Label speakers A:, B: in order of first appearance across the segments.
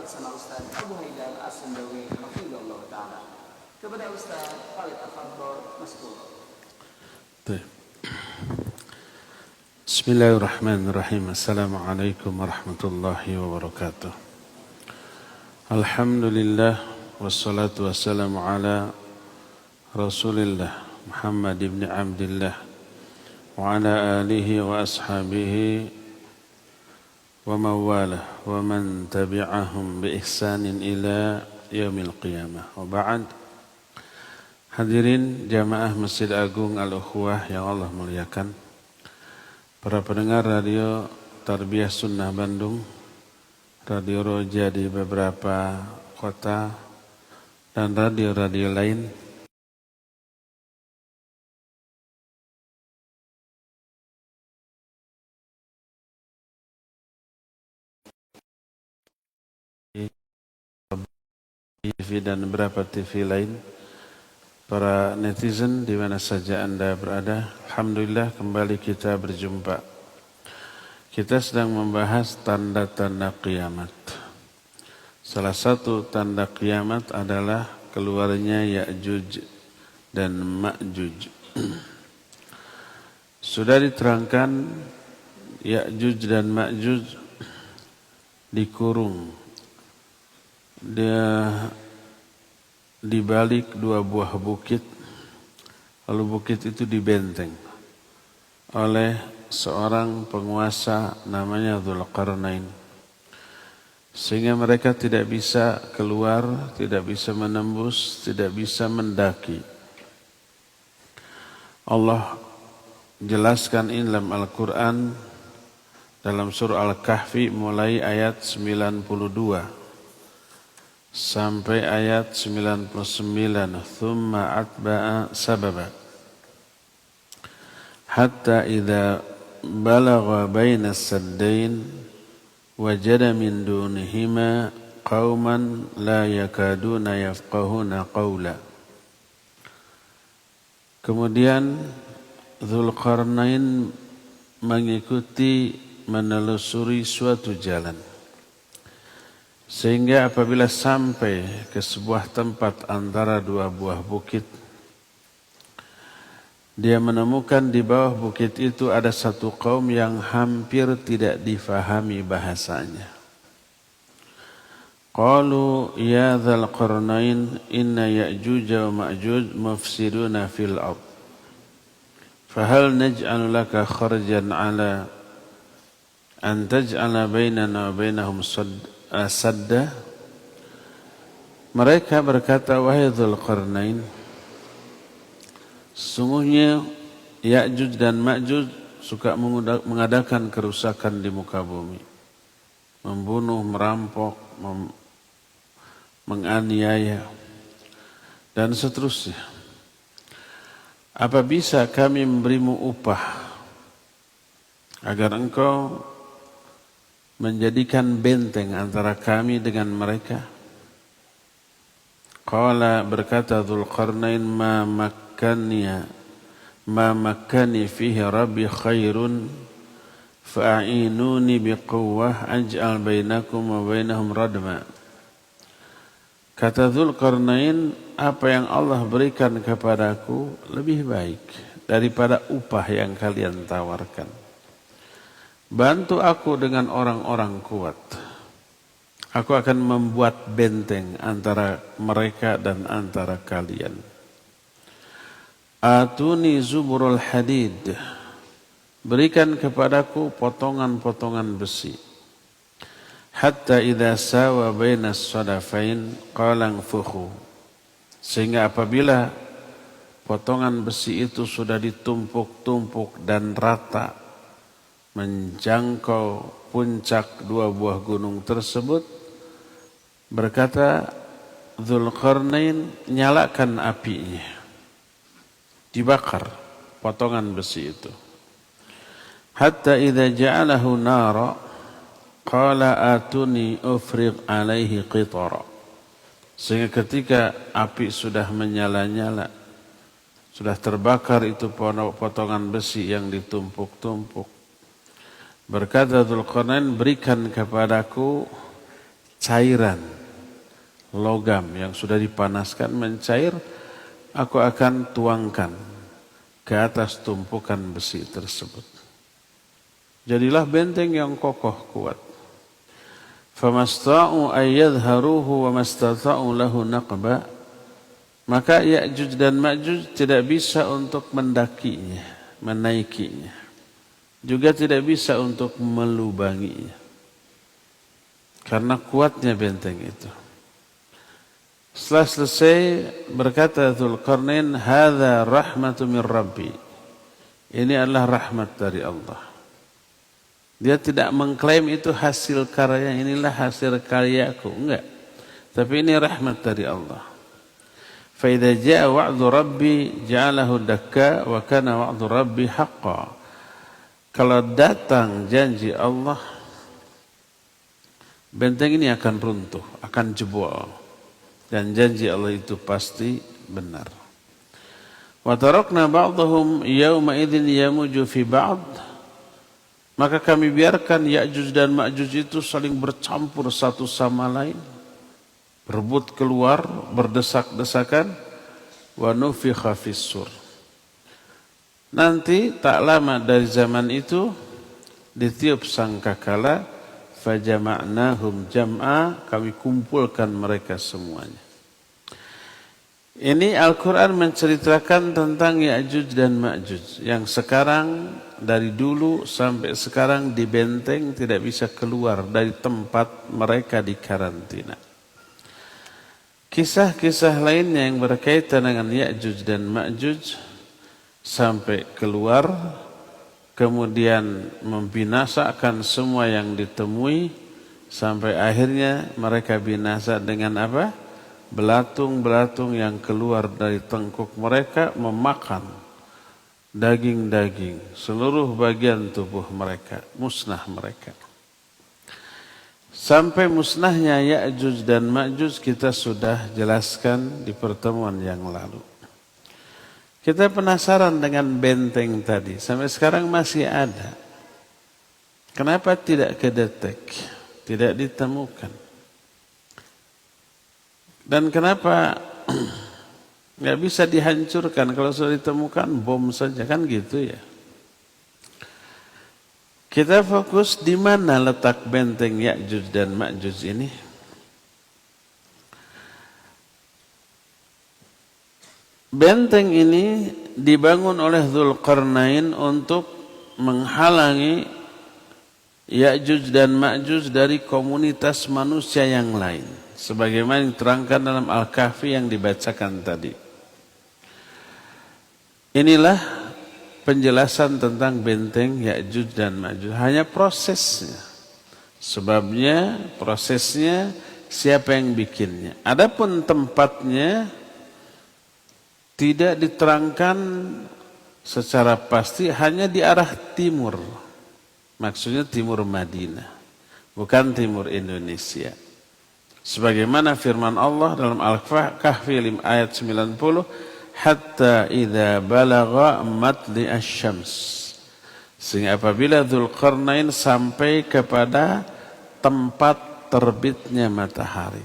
A: bersama Ustaz Abu Haidar As-Sundawi Hafizahullah Ta'ala. Kepada Ustaz Khalid Al-Fadhol Maskur.
B: Bismillahirrahmanirrahim. Assalamualaikum warahmatullahi wabarakatuh. Alhamdulillah wassalatu wassalamu ala Rasulillah Muhammad ibn Abdillah wa ala alihi wa ashabihi wa mawalah wa man tabi'ahum bi ihsanin ila yaumil qiyamah. Wa ba'd. Hadirin jamaah Masjid Agung Al-Ukhuwah yang Allah muliakan, para pendengar radio Tarbiyah Sunnah Bandung, Radio Roja di beberapa kota, dan radio-radio lain. TV dan beberapa TV lain, para netizen di mana saja Anda berada, alhamdulillah kembali kita berjumpa. Kita sedang membahas tanda-tanda kiamat. Salah satu tanda kiamat adalah keluarnya Ya'juj dan Ma'juj. Sudah diterangkan Ya'juj dan Ma'juj dikurung. Dia di balik dua buah bukit, lalu bukit itu dibenteng oleh seorang penguasa namanya Dzulqarnain, sehingga mereka tidak bisa keluar, tidak bisa menembus, tidak bisa mendaki. Allah jelaskan ini dalam Al-Quran, dalam surah Al-Kahfi mulai ayat 92 sampai ayat 99. Thumma atba'a sababa hatta idza balagha baina as-saddain wajada min dunihima qauman la yakaduna yafqahuna qawla. Kemudian Dzulqarnain mengikuti, menelusuri suatu jalan, sehingga apabila sampai ke sebuah tempat antara dua buah bukit, dia menemukan di bawah bukit itu ada satu kaum yang hampir tidak difahami bahasanya. Qalu ya dzal qarnain inna ya'juj wa ma'juj mufsiduna fil ard. Fahal naj'alu laka kharjan ala an taj'ala bainana wa bainahum sadda. Mereka berkata, wahai Dzulqarnain, sesungguhnya Ya'juj dan Ma'juj suka mengadakan kerusakan di muka bumi, membunuh, merampok, menganiaya, dan seterusnya. Apa bisa kami memberimu upah agar engkau menjadikan benteng antara kami dengan mereka? Qala, berkata Dzulqarnain, ma makkani fihi rabbi khairun fa'inuni biquwwah aj'al bainakum wa bainahum radma. Kata Dzulqarnain, apa yang Allah berikan kepadaku lebih baik daripada upah yang kalian tawarkan. Bantu aku dengan orang-orang kuat. Aku akan membuat benteng antara mereka dan antara kalian. Atuni zuburul hadid. Berikan kepadaku potongan-potongan besi. Hatta idza sawa bainas sadafain qala anfukhu. Sehingga apabila potongan besi itu sudah ditumpuk-tumpuk dan rata, menjangkau puncak dua buah gunung tersebut, berkata Dzulqarnain, nyalakan apinya, dibakar potongan besi itu. Hatta idza ja'alahu nara qala atuni ufriq alaihi qitara. Sehingga ketika api sudah menyala-nyala, sudah terbakar itu potongan besi yang ditumpuk-tumpuk, berkata Dzulqarnain, berikan kepadaku cairan logam yang sudah dipanaskan mencair, aku akan tuangkan ke atas tumpukan besi tersebut. Jadilah benteng yang kokoh kuat. Famasta'u ayyadharuhu wa mastata'u lahu naqba. Maka Ya'juj dan Ma'juj tidak bisa untuk mendakinya, menaikinya. Juga tidak bisa untuk melubanginya. Karena kuatnya benteng itu. Setelah selesai berkata Dzulqarnain, "Hadza rahmatu min Rabbi." Ini adalah rahmat dari Allah. Dia tidak mengklaim itu hasil karya, inilah hasil karyaku, enggak. Tapi ini rahmat dari Allah. Fa idza jaa wa'du Rabbi ja'alahu dakka wa kana wa'du Rabbi haqqan. Kalau datang janji Allah, benteng ini akan runtuh, akan jebol. Dan janji Allah itu pasti benar. Wa tarakna ba'dahum yawma idzin yamuju fi ba'd. Maka kami biarkan Ya'juj dan Ma'juj itu saling bercampur satu sama lain. Berebut keluar, berdesak-desakan. Wa nufikha fis-sur. Nanti tak lama dari zaman itu ditiup sangkakala, fajama'nahum jam'a, kami kumpulkan mereka semuanya. Ini Al-Quran menceritakan tentang Ya'juj dan Ma'juj yang sekarang dari dulu sampai sekarang di benteng tidak bisa keluar dari tempat mereka di karantina. Kisah-kisah lainnya yang berkaitan dengan Ya'juj dan Ma'juj sampai keluar, kemudian membinasakan semua yang ditemui, sampai akhirnya mereka binasa dengan apa? Belatung-belatung yang keluar dari tengkuk mereka memakan daging-daging, seluruh bagian tubuh mereka, musnah mereka. Sampai musnahnya Ya'juj dan Ma'juj kita sudah jelaskan di pertemuan yang lalu. Kita penasaran dengan benteng tadi, sampai sekarang masih ada. Kenapa tidak kedetek, tidak ditemukan? Dan kenapa nggak bisa dihancurkan? Kalau sudah ditemukan bom saja, kan gitu ya. Kita fokus di mana letak benteng Ya'juj dan Ma'juj ini. Benteng ini dibangun oleh Dzulqarnain untuk menghalangi Ya'juj dan Ma'juj dari komunitas manusia yang lain. Sebagaimana diterangkan dalam Al-Kahfi yang dibacakan tadi. Inilah penjelasan tentang benteng Ya'juj dan Ma'juj. Hanya prosesnya. Sebabnya, prosesnya, siapa yang bikinnya. Adapun tempatnya tidak diterangkan secara pasti, hanya di arah timur. Maksudnya timur Madinah. Bukan timur Indonesia. Sebagaimana firman Allah dalam Al-Kahfi ayat 90, hatta idza balagha matli asy-syams. Sehingga apabila Dzulqarnain sampai kepada tempat terbitnya matahari.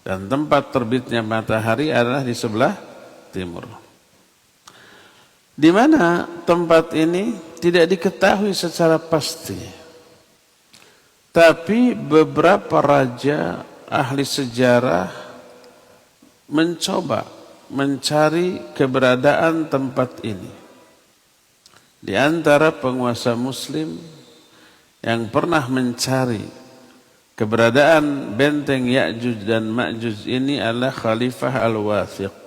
B: Dan tempat terbitnya matahari adalah di sebelah timur. Di mana tempat ini tidak diketahui secara pasti. Tapi beberapa raja ahli sejarah mencoba mencari keberadaan tempat ini. Di antara penguasa muslim yang pernah mencari keberadaan benteng Ya'juj dan Ma'juj ini adalah Khalifah Al-Wathiq,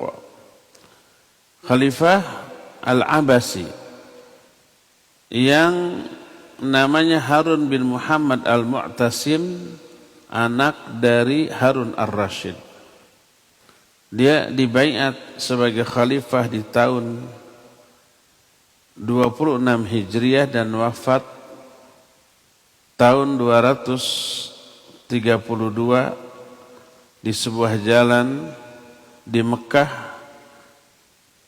B: Khalifah Al-Abasi, yang namanya Harun bin Muhammad Al-Mu'tasim, anak dari Harun Ar-Rasyid. Dia dibaiat sebagai khalifah di tahun 26 Hijriah dan wafat tahun 232 di sebuah jalan di Mekah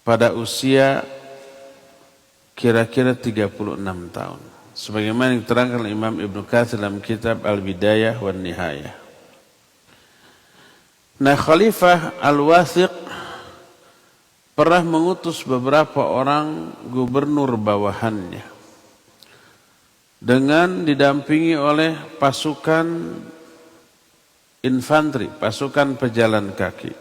B: pada usia kira-kira 36 tahun. Sebagaimana yang diterangkan Imam Ibnu Katsir dalam kitab Al-Bidayah wan Nihayah. Nah, Khalifah Al-Wathiq pernah mengutus beberapa orang gubernur bawahannya dengan didampingi oleh pasukan infanteri, pasukan pejalan kaki.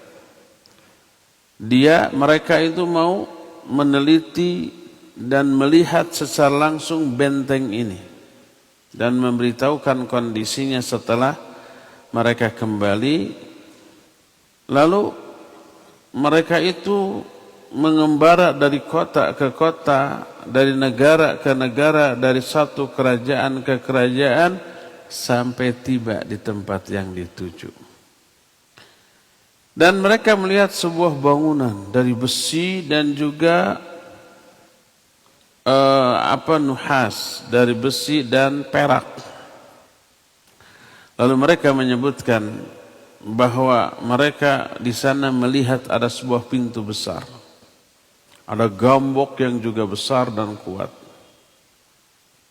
B: Mereka itu mau meneliti dan melihat secara langsung benteng ini dan memberitahukan kondisinya setelah mereka kembali. Lalu mereka itu mengembara dari kota ke kota, dari negara ke negara, dari satu kerajaan ke kerajaan, sampai tiba di tempat yang dituju. Dan mereka melihat sebuah bangunan dari besi dan juga nuhas, dari besi dan perak. Lalu mereka menyebutkan bahwa mereka di sana melihat ada sebuah pintu besar. Ada gambok yang juga besar dan kuat.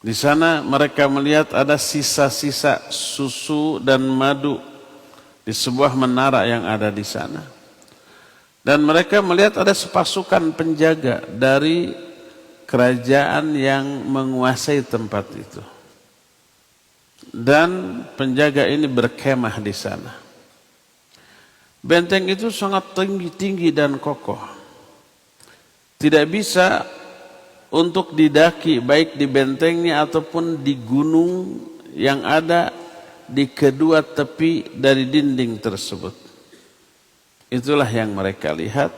B: Di sana mereka melihat ada sisa-sisa susu dan madu di sebuah menara yang ada di sana. Dan mereka melihat ada sepasukan penjaga dari kerajaan yang menguasai tempat itu. Dan penjaga ini berkemah di sana. Benteng itu sangat tinggi dan kokoh. Tidak bisa untuk didaki baik di bentengnya ataupun di gunung yang ada di kedua tepi dari dinding tersebut. Itulah yang mereka lihat,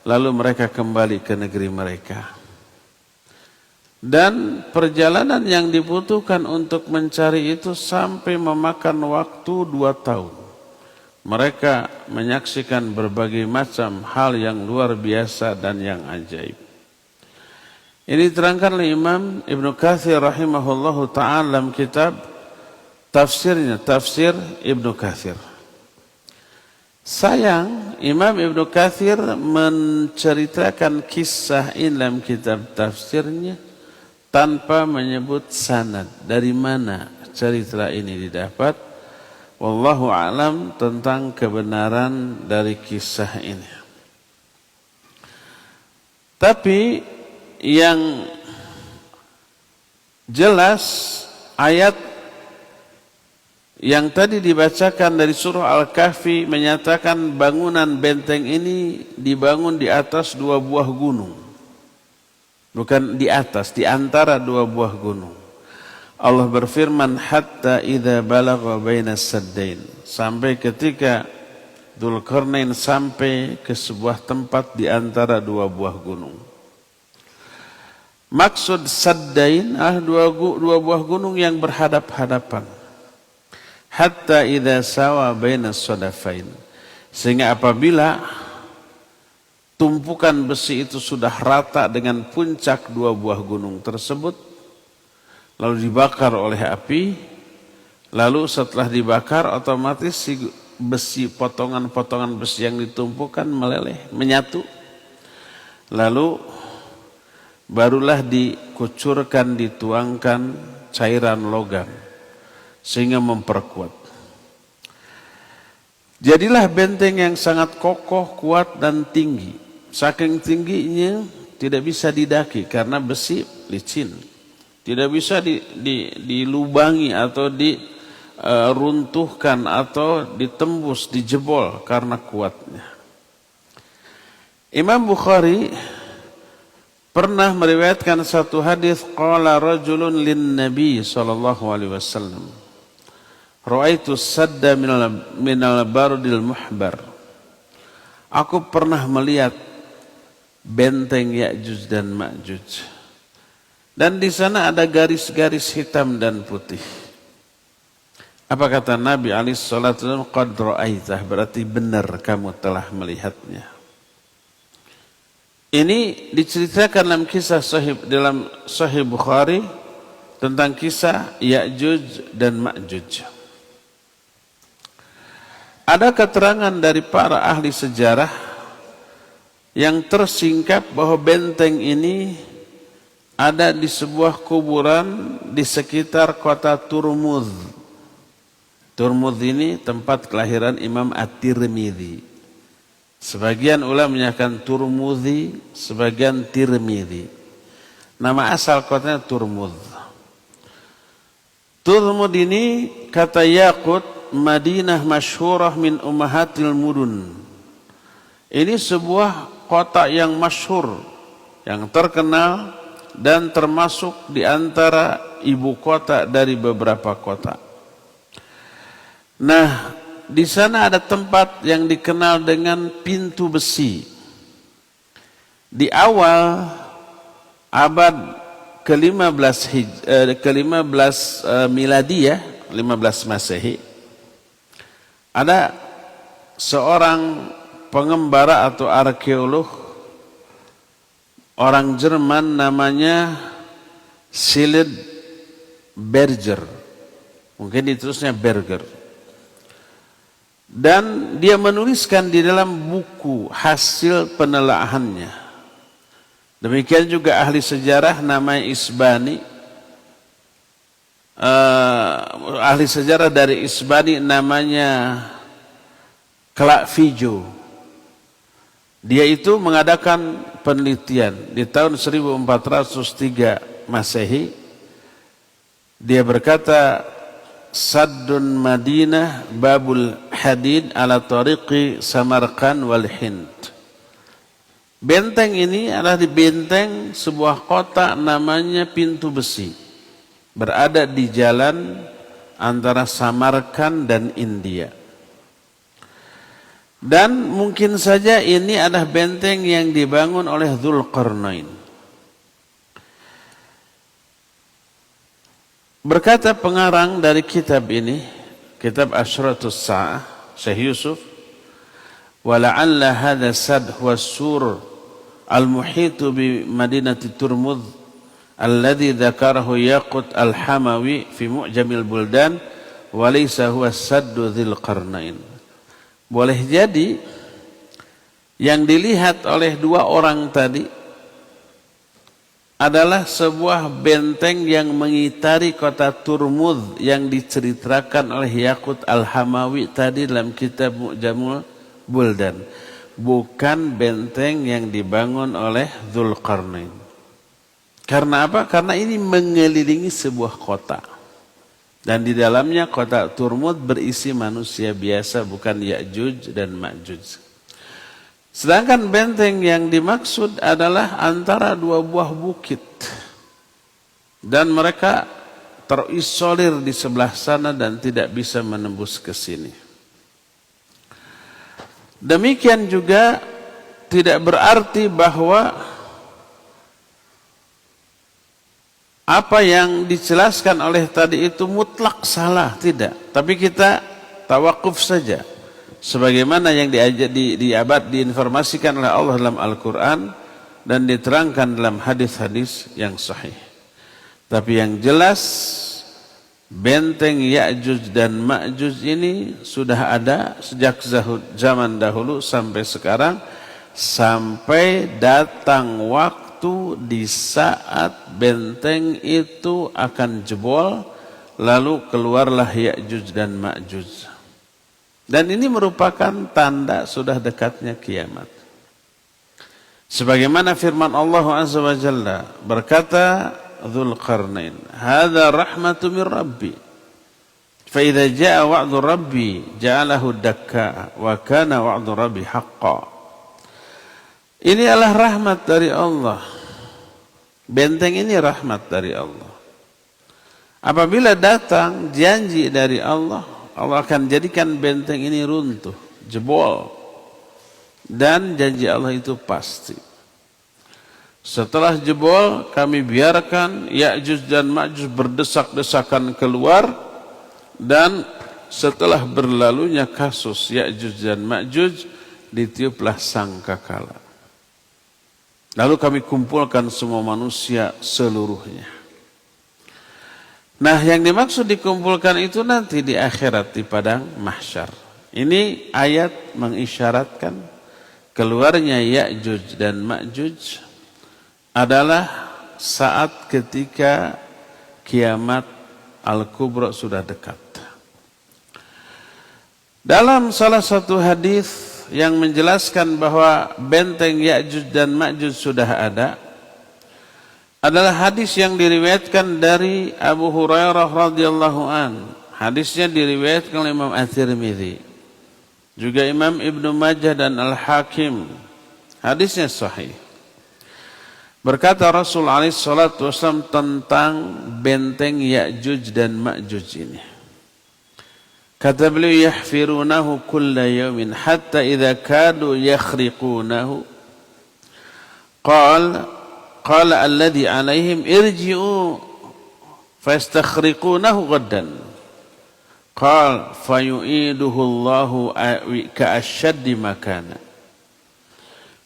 B: lalu mereka kembali ke negeri mereka. Dan perjalanan yang dibutuhkan untuk mencari itu sampai memakan waktu 2 tahun. Mereka menyaksikan berbagai macam hal yang luar biasa dan yang ajaib. Ini diterangkan oleh Imam Ibn Katsir rahimahullahu ta'ala dalam kitab tafsirnya, Tafsir Ibn Katsir. Sayang, Imam Ibn Katsir menceritakan kisah ini dalam kitab tafsirnya tanpa menyebut sanad, dari mana cerita ini didapat. Wallahu a'lam tentang kebenaran dari kisah ini. Tapi yang jelas ayat yang tadi dibacakan dari surah Al-Kahfi menyatakan bangunan benteng ini dibangun di atas 2 buah gunung. Bukan di atas, di antara 2 buah gunung. Allah berfirman hatta idza balagha bainas saddain, sampai ketika Dzulqarnain sampai ke sebuah tempat di antara 2 buah gunung. Maksud saddain dua buah gunung yang berhadap-hadapan. Hatta idza sawa bainas sadafain, sehingga apabila tumpukan besi itu sudah rata dengan puncak 2 buah gunung tersebut, lalu dibakar oleh api, lalu setelah dibakar otomatis si besi, potongan-potongan besi yang ditumpukan meleleh, menyatu. Lalu barulah dikucurkan, dituangkan cairan logam sehingga memperkuat. Jadilah benteng yang sangat kokoh, kuat dan tinggi. Saking tingginya tidak bisa didaki karena besi licin. Tidak bisa dilubangi atau diruntuhkan atau ditembus, dijebol karena kuatnya. Imam Bukhari pernah meriwayatkan satu hadis, qala rajulun lin nabi sallallahu alaihi wasallam, ra'aitu sadda minal bardil muhbar. Aku pernah melihat benteng Ya'juj dan Ma'juj. Dan di sana ada garis-garis hitam dan putih. Apa kata Nabi alaihi salatu wasallam? Qad ra'aitah, berarti benar kamu telah melihatnya. Ini diceritakan dalam kisah dalam Sahih Bukhari tentang kisah Ya'juj dan Ma'juj. Ada keterangan dari para ahli sejarah yang tersingkap bahwa benteng ini ada di sebuah kuburan di sekitar kota Turmuz. Turmudz ini tempat kelahiran Imam At-Tirmidzi. Sebagian ulama menyatakan Turmudzi, sebagian Tirmidzi. Nama asal kotanya Turmudz. Turmudz ini kata Yaqut, Madinah masyhurah min ummahatil mudun. Ini sebuah kota yang masyhur, yang terkenal dan termasuk di antara ibu kota dari beberapa kota. Nah, di sana ada tempat yang dikenal dengan pintu besi. Di awal abad ke-15 miladiyah, 15 Masehi, ada seorang pengembara atau arkeolog orang Jerman namanya Silit Berger. Mungkin ditulisnya Berger. Dan dia menuliskan di dalam buku hasil penelaahannya. Demikian juga ahli sejarah namanya Isbani. Ahli sejarah dari Isbani namanya Clavijo. Dia itu mengadakan penelitian di tahun 1403 Masehi. Dia berkata, Saddun Madinah Babul Hadid ala tariqi Samarqand wal Hind. Benteng ini adalah di benteng sebuah kota namanya Pintu Besi. Berada di jalan antara Samarkand dan India. Dan mungkin saja ini adalah benteng yang dibangun oleh Dzulqarnain. Berkata pengarang dari kitab ini, kitab Asyratus Sa'ah, Syekh Yusuf, wala'alla hadha sad huwa sur al-muhitu bi madinati Turmudz alladhi dzakarahu Yaqut al-Hamawi fi Mu'jamil Buldan wa laysa huwa saddu dzil qarnain. Boleh jadi yang dilihat oleh dua orang tadi adalah sebuah benteng yang mengitari kota Turmudz yang diceritakan oleh Yaqut al-Hamawi tadi dalam kitab Mu'jamul Buldan. Bukan benteng yang dibangun oleh Dzulqarnain. Karena apa? Karena ini mengelilingi sebuah kota. Dan di dalamnya kota Turmudz berisi manusia biasa, bukan Ya'juj dan Ma'juj. Sedangkan benteng yang dimaksud adalah antara dua buah bukit. Dan mereka terisolir di sebelah sana dan tidak bisa menembus ke sini. Demikian juga tidak berarti bahwa apa yang dijelaskan oleh tadi itu mutlak salah, tidak. Tapi kita tawakuf saja. Sebagaimana yang diinformasikan oleh Allah dalam Al-Quran dan diterangkan dalam hadis-hadis yang sahih. Tapi yang jelas benteng Ya'juj dan Ma'juj ini sudah ada sejak zaman dahulu sampai sekarang, sampai datang waktu di saat benteng itu akan jebol, lalu keluarlah Ya'juj dan Ma'juj. Dan ini merupakan tanda sudah dekatnya kiamat. Sebagaimana firman Allah Azza wa Jalla berkata Dzulqarnain, "Hadza rahmatu min Rabbi. Fa idza jaa wa'du Rabbi ja'alahu dakka wa kana wa'du Rabbi haqqan." Ini adalah rahmat dari Allah. Benteng ini rahmat dari Allah. Apabila datang janji dari Allah, Allah akan jadikan benteng ini runtuh, jebol. Dan janji Allah itu pasti. Setelah jebol, kami biarkan Ya'juj dan Ma'juj berdesak-desakan keluar. Dan setelah berlalunya kasus Ya'juj dan Ma'juj, ditiuplah sangkakala. Lalu kami kumpulkan semua manusia seluruhnya. Nah, yang dimaksud dikumpulkan itu nanti di akhirat, di padang mahsyar. Ini ayat mengisyaratkan keluarnya Ya'juj dan Ma'juj adalah saat ketika kiamat Al-Kubra sudah dekat. Dalam salah satu hadis yang menjelaskan bahwa benteng Ya'juj dan Ma'juj sudah ada adalah hadis yang diriwayatkan dari Abu Hurairah radhiyallahu an. Hadisnya diriwayatkan oleh Imam At-Tirmidzi, juga Imam Ibnu Majah dan Al-Hakim. Hadisnya sahih. Berkata Rasul alaihi salatu wasallam tentang benteng Ya'juj dan Ma'juj ini. Kata beliau, yahfirunahu kulla yawmin hatta idza kadu yakhriqunahu. Qala alladhi alaihim irji'u fayastakhriqunahu ghaddan. Qala fayu'iduhu Allahu ka'ashaddi makana.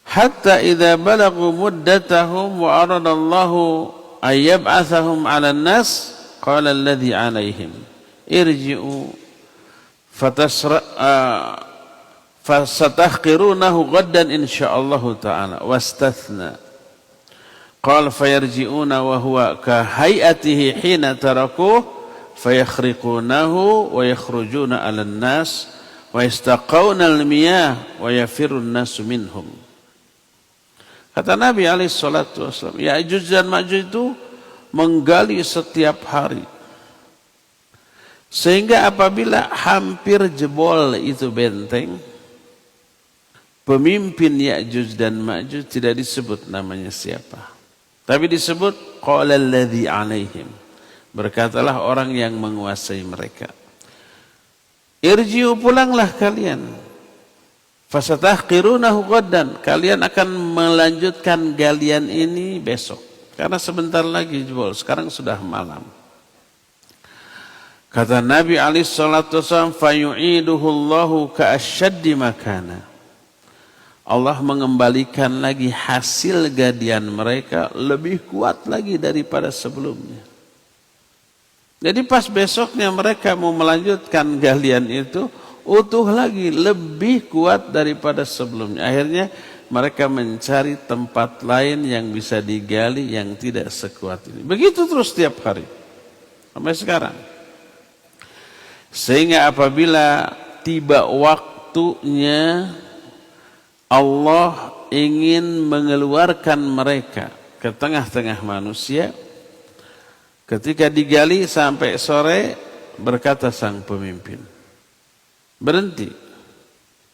B: Hatta idza balagu muddatahum wa arada Allahu an yab'athahum 'ala an-nas qala alladhi alaihim irji'u fasatahqirunahu ghaddan insyaallah ta'ala wastathna. Qala fayarji'una wa huwa ka hay'atihi hina tarakuh fayakhriqunahu wa yakhrujuna 'ala an-nas wa yastaqawna al-miyah wa yafirru an-nasu minhum. Kata Nabi alaihi salatu wasallam, Ya'juj dan Ma'juj itu menggali setiap hari. Sehingga apabila hampir jebol itu benteng, pemimpin Ya'juj dan Ma'juj tidak disebut namanya siapa, tapi disebut qala alladhi alaihim, berkatalah orang yang menguasai mereka. Irji'u, pulanglah kalian. Fasatahqirunahu ghaddan, kalian akan melanjutkan galian ini besok, karena sebentar lagi jebol, sekarang sudah malam. Kata Nabi alaihi salatu wasallam, fayu'iduhu Allahu ka'ashaddi makana. Allah mengembalikan lagi hasil gadian mereka lebih kuat lagi daripada sebelumnya. Jadi pas besoknya mereka mau melanjutkan galian itu, utuh lagi, lebih kuat daripada sebelumnya. Akhirnya mereka mencari tempat lain yang bisa digali yang tidak sekuat ini. Begitu terus setiap hari sampai sekarang. Sehingga apabila tiba waktunya Allah ingin mengeluarkan mereka ke tengah-tengah manusia, ketika digali sampai sore, berkata sang pemimpin, berhenti,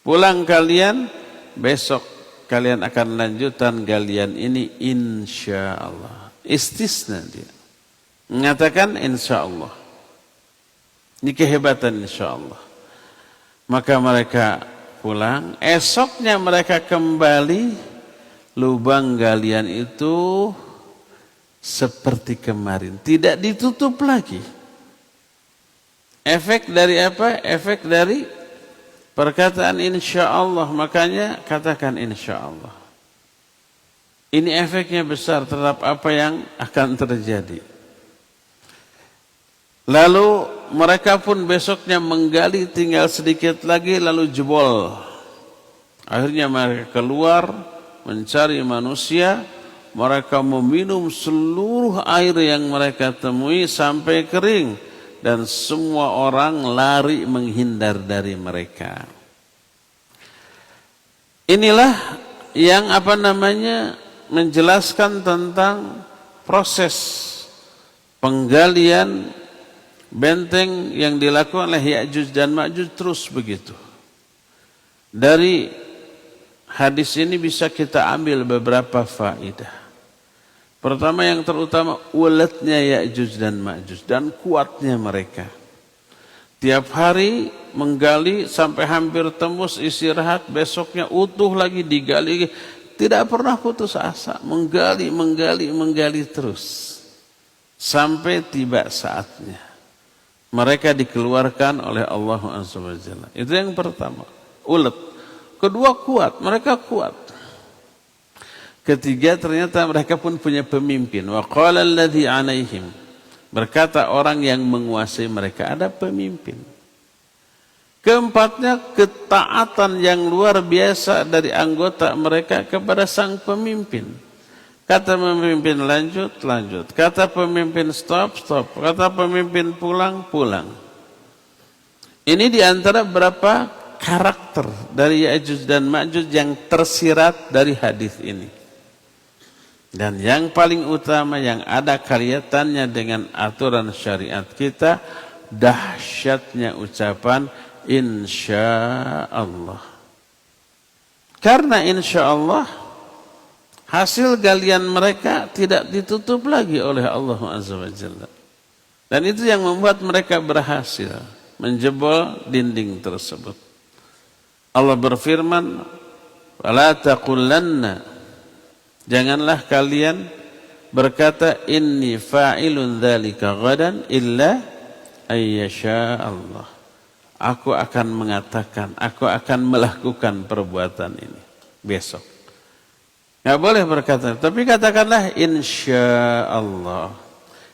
B: pulang kalian, besok kalian akan lanjutkan galian ini insya Allah. Istisna dia, mengatakan insya Allah. Ini kehebatan insya Allah. Maka mereka pulang, esoknya mereka kembali, lubang galian itu seperti kemarin, tidak ditutup lagi. Efek dari apa? Efek dari perkataan insya Allah. Makanya katakan insya Allah. Ini efeknya besar terhadap apa yang akan terjadi. Lalu mereka pun besoknya menggali, tinggal sedikit lagi, lalu jebol. Akhirnya mereka keluar mencari manusia. Mereka meminum seluruh air yang mereka temui sampai kering. Dan semua orang lari menghindar dari mereka. Inilah yang menjelaskan tentang proses penggalian benteng yang dilakukan oleh Ya'juj dan Ma'juj terus begitu. Dari hadis ini bisa kita ambil beberapa faedah. Pertama, yang terutama, uletnya Ya'juj dan Ma'juj dan kuatnya mereka. Tiap hari menggali sampai hampir tembus, istirahat, besoknya utuh lagi, digali. Tidak pernah putus asa, menggali terus. Sampai tiba saatnya mereka dikeluarkan oleh Allah Azza wa Jalla. Itu yang pertama, ulet. Kedua, kuat, mereka kuat. Ketiga, ternyata mereka pun punya pemimpin. Wa qala alladhi alaihim, berkata orang yang menguasai mereka, ada pemimpin. Keempatnya, ketaatan yang luar biasa dari anggota mereka kepada sang pemimpin. Kata pemimpin lanjut. Kata pemimpin stop. Kata pemimpin pulang. Ini diantara beberapa karakter dari Ya'juj dan Ma'juj yang tersirat dari hadis ini. Dan yang paling utama yang ada kaitannya dengan aturan syariat kita, dahsyatnya ucapan insya Allah. Karena insya Allah hasil galian mereka tidak ditutup lagi oleh Allah Azza wa Jalla. Dan itu yang membuat mereka berhasil menjebol dinding tersebut. Allah berfirman, "Wala taqulanna," janganlah kalian berkata inni fa'ilun dzalika ghadan illa ayyasha Allah. Aku akan mengatakan, aku akan melakukan perbuatan ini besok. Nggak boleh berkata, tapi katakanlah insya Allah.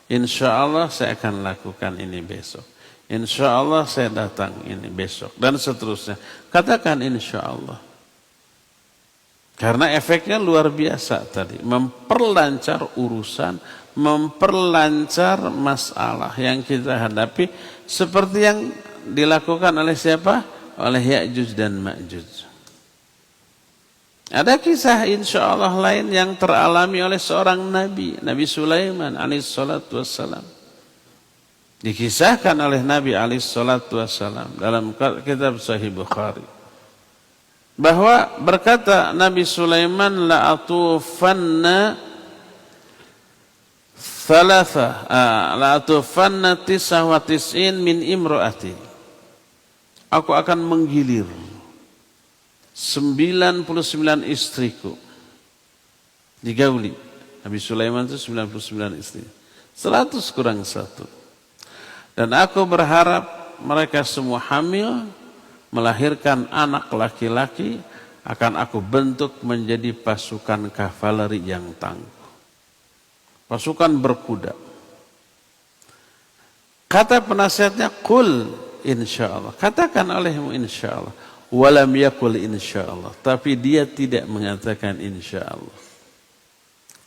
B: Insya Allah saya akan lakukan ini besok. Insya Allah saya datang ini besok. Dan seterusnya. Katakan insya Allah. Karena efeknya luar biasa tadi. Memperlancar urusan, memperlancar masalah yang kita hadapi. Seperti yang dilakukan oleh siapa? Oleh Ya'juj dan Ma'juj. Ada kisah insya Allah lain yang teralami oleh seorang Nabi, Nabi Sulaiman alaihissalatu wassalam. Dikisahkan oleh Nabi alaihissalatu wassalam dalam kitab Sahih Bukhari. Bahwa berkata Nabi Sulaiman, la'atufanna tis'ah wa tis'in min imro'ati. Aku akan menggilir 99 istriku. Digauli. Nabi Sulaiman itu 99 istri. 100 kurang 1. Dan aku berharap mereka semua hamil, melahirkan anak laki-laki, akan aku bentuk menjadi pasukan kavaleri yang tangguh. Pasukan berkuda. Kata penasihatnya, qul insyaallah. Katakan olehmu insyaallah. Walam yakul insyaallah. Tapi dia tidak mengatakan insyaallah.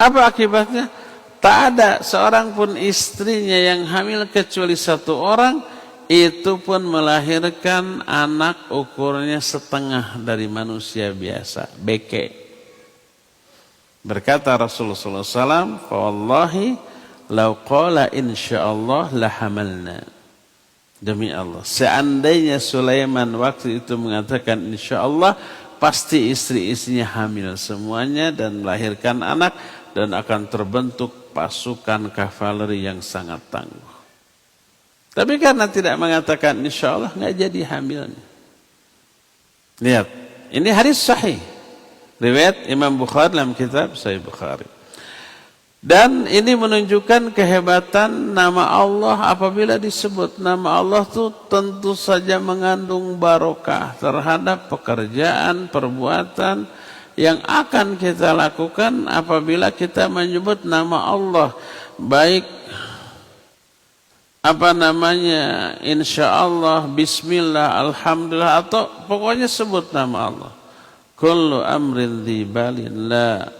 B: Apa akibatnya? Tak ada seorang pun istrinya yang hamil kecuali satu orang. Itu pun melahirkan anak ukurnya setengah dari manusia biasa. Beke. Berkata Rasulullah SAW, "Fawallahi law qala insyaallah lahamalna." Demi Allah, seandainya Sulaiman waktu itu mengatakan insya Allah, pasti istri-istrinya hamil semuanya dan melahirkan anak dan akan terbentuk pasukan kavaleri yang sangat tangguh. Tapi karena tidak mengatakan insya Allah, nggak jadi hamilnya. Lihat, ini hadis sahih, riwayat Imam Bukhari dalam kitab Sahih Bukhari. Dan ini menunjukkan kehebatan nama Allah apabila disebut. Nama Allah itu tentu saja mengandung barokah terhadap pekerjaan, perbuatan yang akan kita lakukan apabila kita menyebut nama Allah. Baik insyaallah, bismillah, alhamdulillah, atau pokoknya sebut nama Allah. Kullu amrin dhi balin la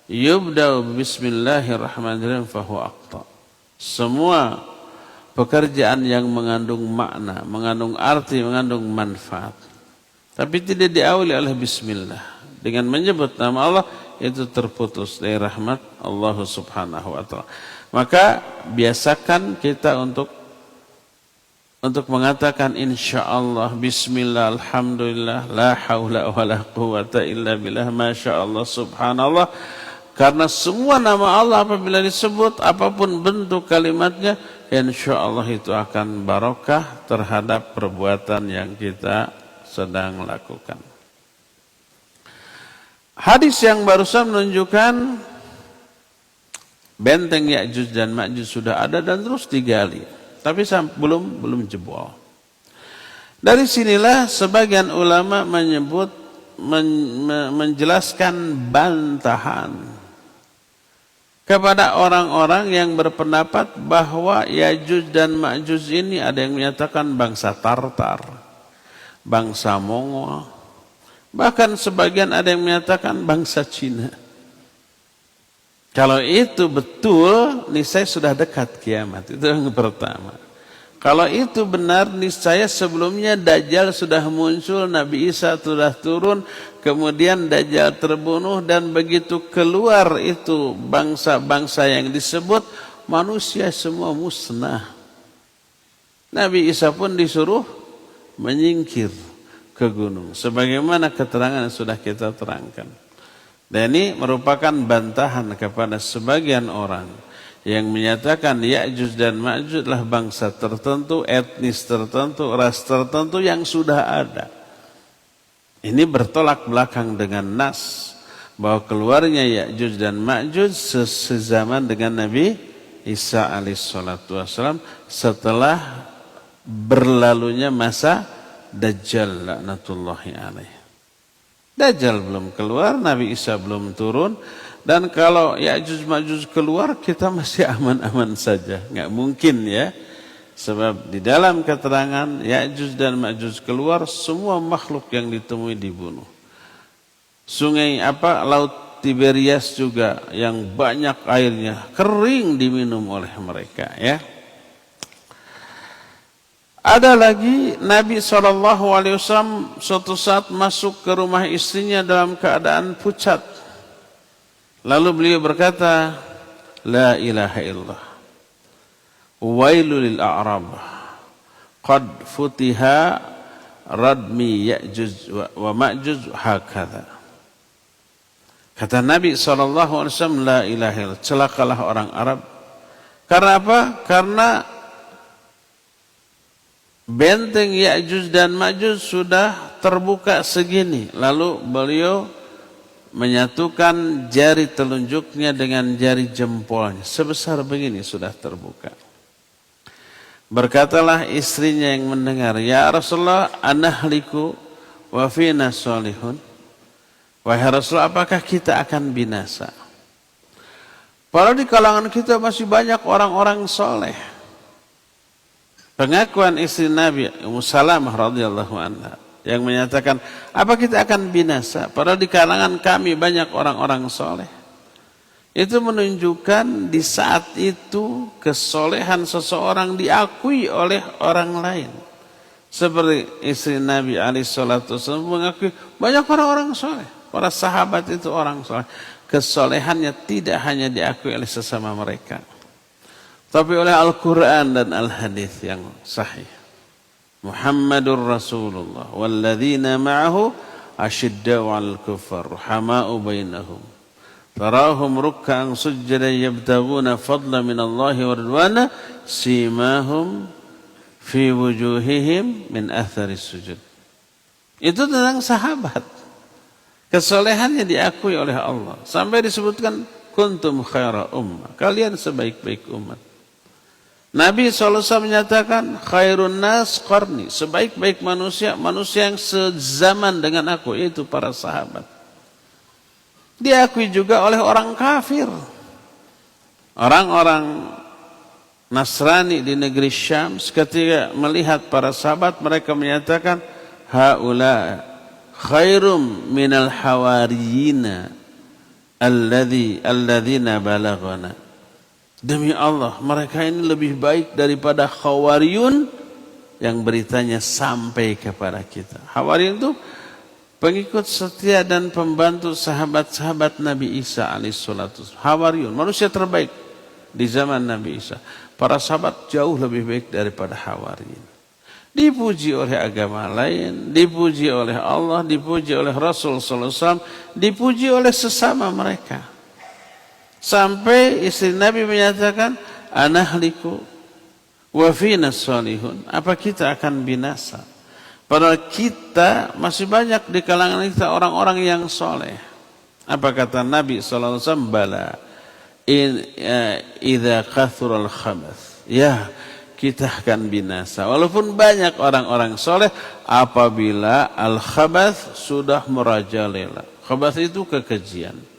B: yubda'u bismillahirrahmanirrahim fahuwa aqta. Semua pekerjaan yang mengandung makna, mengandung arti, mengandung manfaat, tapi tidak diawali oleh bismillah, dengan menyebut nama Allah, itu terputus dari rahmat Allah subhanahu wa ta'ala. Maka biasakan kita untuk mengatakan insyaallah, bismillah, alhamdulillah, la haula wa la quwata illa billah, masyaallah, subhanallah. Karena semua nama Allah apabila disebut, apapun bentuk kalimatnya, insyaallah itu akan barokah terhadap perbuatan yang kita sedang lakukan. Hadis yang barusan menunjukkan benteng Ya'juj dan Ma'juj sudah ada dan terus digali, tapi belum jebol. Dari sinilah sebagian ulama menjelaskan bantahan kepada orang-orang yang berpendapat bahwa Ya'juj dan Ma'juj ini ada yang menyatakan bangsa Tartar, bangsa Mongol, bahkan sebagian ada yang menyatakan bangsa Cina. Kalau itu betul, niscaya sudah dekat kiamat. Itu yang pertama. Kalau itu benar, niscaya sebelumnya Dajjal sudah muncul, Nabi Isa sudah turun, kemudian Dajjal terbunuh, dan begitu keluar itu bangsa-bangsa yang disebut, manusia semua musnah. Nabi Isa pun disuruh menyingkir ke gunung, sebagaimana keterangan yang sudah kita terangkan. Dan ini merupakan bantahan kepada sebagian orang yang menyatakan Ya'juj dan Ma'juj adalah bangsa tertentu, etnis tertentu, ras tertentu yang sudah ada. Ini bertolak belakang dengan nas bahwa keluarnya Ya'juj dan Ma'juj sezaman dengan Nabi Isa alaihissalatu wassalam setelah berlalunya masa Dajjal laknatullahi alaih. Dajjal belum keluar, Nabi Isa belum turun. Dan kalau Ya'juj Ma'juj keluar, kita masih aman-aman saja. Nggak mungkin ya. Sebab di dalam keterangan Ya'juj dan Ma'juj keluar, semua makhluk yang ditemui dibunuh. Sungai Laut Tiberias juga yang banyak airnya kering diminum oleh mereka ya. Ada lagi Nabi SAW suatu saat masuk ke rumah istrinya dalam keadaan pucat. Lalu beliau berkata, La ilaha illallah, wailul lil a'rab, qad futiha radmi Ya'juj wa Ma'juj hakadha. Kata Nabi SAW, La ilaha illallah, celakalah orang Arab. Karena apa? Karena benteng Ya'juj dan Ma'juj sudah terbuka segini. Lalu beliau menyatukan jari telunjuknya dengan jari jempolnya. Sebesar begini sudah terbuka. Berkatalah istrinya yang mendengar, Ya Rasulullah, anahliku wa fina solihun. Wahai Rasulullah, apakah kita akan binasa? Padahal di kalangan kita masih banyak orang-orang soleh. Pengakuan istri Nabi Ummu Salamah radhiyallahu anha yang menyatakan, apa kita akan binasa? Padahal di kalangan kami banyak orang-orang soleh. Itu menunjukkan di saat itu kesolehan seseorang diakui oleh orang lain. Seperti istri Nabi alaihissalatu wasallam mengakui banyak orang-orang soleh. Para sahabat itu orang soleh. Kesolehannya tidak hanya diakui oleh sesama mereka, tapi oleh Al-Quran dan Al-Hadis yang sahih. Muhammadur Rasulullah walladzina ma'ahu asyidda'u 'alal kuffar rahama'u bainahum tarahum ruk'an sujjadan yabtaghuna fadlan minallahi wa ridwana simahum fi wujuhihim min atharis sujud. Itu tentang sahabat. Kesolehannya diakui oleh Allah sampai disebutkan kuntum khaira ummah, kalian sebaik-baik umat. Nabi SAW menyatakan khairun nas qarni, sebaik-baik manusia, manusia yang sezaman dengan aku, yaitu para sahabat. Diakui juga oleh orang kafir. Orang-orang Nasrani di negeri Syam ketika melihat para sahabat, mereka menyatakan haula khairum minal hawariyina alladzina balaghana. Demi Allah, mereka ini lebih baik daripada Khawariyun yang beritanya sampai kepada kita. Khawariyun itu pengikut setia dan pembantu sahabat-sahabat Nabi Isa alaihissalatu. Khawariyun, manusia terbaik di zaman Nabi Isa. Para sahabat jauh lebih baik daripada Khawariyun. Dipuji oleh agama lain, dipuji oleh Allah, dipuji oleh Rasul sallallahu alaihi wasallam, dipuji oleh sesama mereka. Sampai istri Nabi menyatakan, anahliku wa fina salihun. Apa kita akan binasa? Padahal kita masih banyak di kalangan kita orang-orang yang soleh. Apa kata Nabi SAW? Bala idza kathural khabath. Ya, kita akan binasa. Walaupun banyak orang-orang soleh, apabila al-khabath sudah merajalela. Khabath itu kekejian.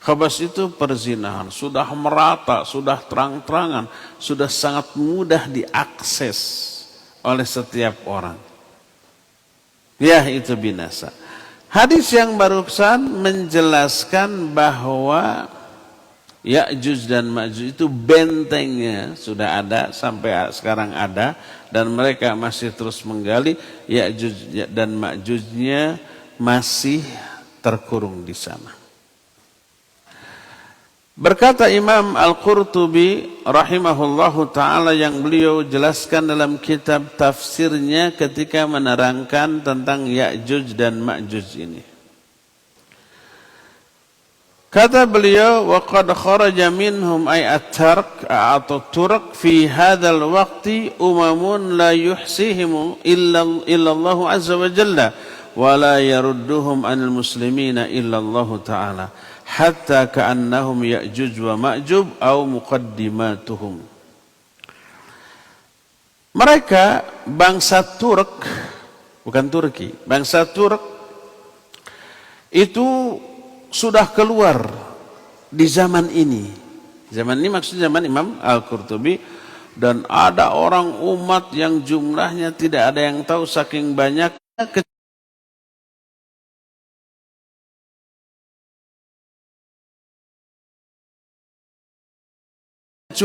B: Khabas itu perzinahan, sudah merata, sudah terang-terangan, sudah sangat mudah diakses oleh setiap orang. Ya, itu binasa. Hadis yang barusan menjelaskan bahwa Ya'juj dan Ma'juj itu bentengnya sudah ada sampai sekarang ada, dan mereka masih terus menggali. Ya'juj dan Ma'jujnya masih terkurung di sana. Berkata Imam Al-Qurtubi rahimahullahu ta'ala, yang beliau jelaskan dalam kitab tafsirnya ketika menerangkan tentang Ya'juj dan Ma'juj ini. Kata beliau, wa qad kharaja minhum ay at-tark atau turk fi hadzal waqti umamun la yuhsihim illa Allah azza wa jalla wa la yarudduhum anil muslimina illa Allah ta'ala hatta ka'annahum Ya'juj wa Ma'juj au muqaddimatuhum. Mereka bangsa Turk, bukan Turki, bangsa Turk itu sudah keluar di zaman ini. Zaman ini maksudnya zaman Imam Al-Qurtubi. Dan ada orang umat yang jumlahnya tidak ada yang tahu saking banyaknya,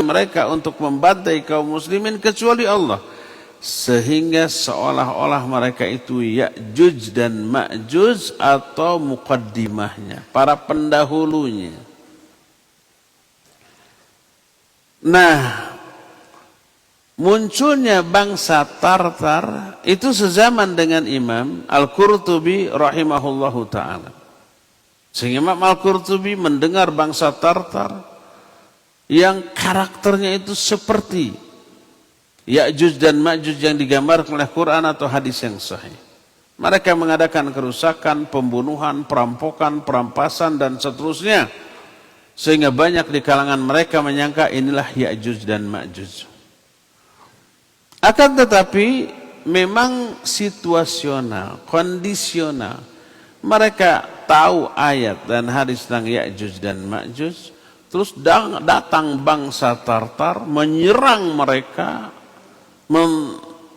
B: mereka untuk membantai kaum muslimin kecuali Allah. Sehingga seolah-olah mereka itu Ya'juj dan Ma'juj atau muqaddimahnya, para pendahulunya. Nah, munculnya bangsa Tartar itu sezaman dengan Imam Al-Qurtubi rahimahullahu ta'ala. Sehingga Imam Al-Qurtubi mendengar bangsa Tartar yang karakternya itu seperti Ya'juj dan Ma'juj yang digambarkan oleh Quran atau hadis yang sahih. Mereka mengadakan kerusakan, pembunuhan, perampokan, perampasan dan seterusnya. Sehingga banyak di kalangan mereka menyangka inilah Ya'juj dan Ma'juj. Akan tetapi memang situasional, kondisional. Mereka tahu ayat dan hadis tentang Ya'juj dan Ma'juj. Terus datang bangsa Tartar menyerang mereka,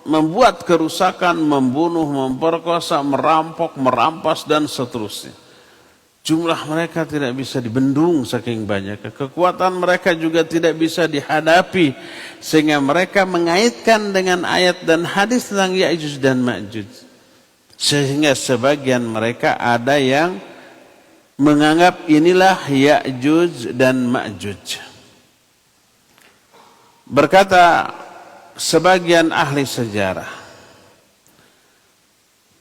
B: membuat kerusakan, membunuh, memperkosa, merampok, merampas dan seterusnya. Jumlah mereka tidak bisa dibendung saking banyaknya. Kekuatan mereka juga tidak bisa dihadapi, sehingga mereka mengaitkan dengan ayat dan hadis tentang Ya'juj dan Ma'juj. Sehingga sebagian mereka ada yang menganggap inilah Ya'juj dan Ma'juj. Berkata sebagian ahli sejarah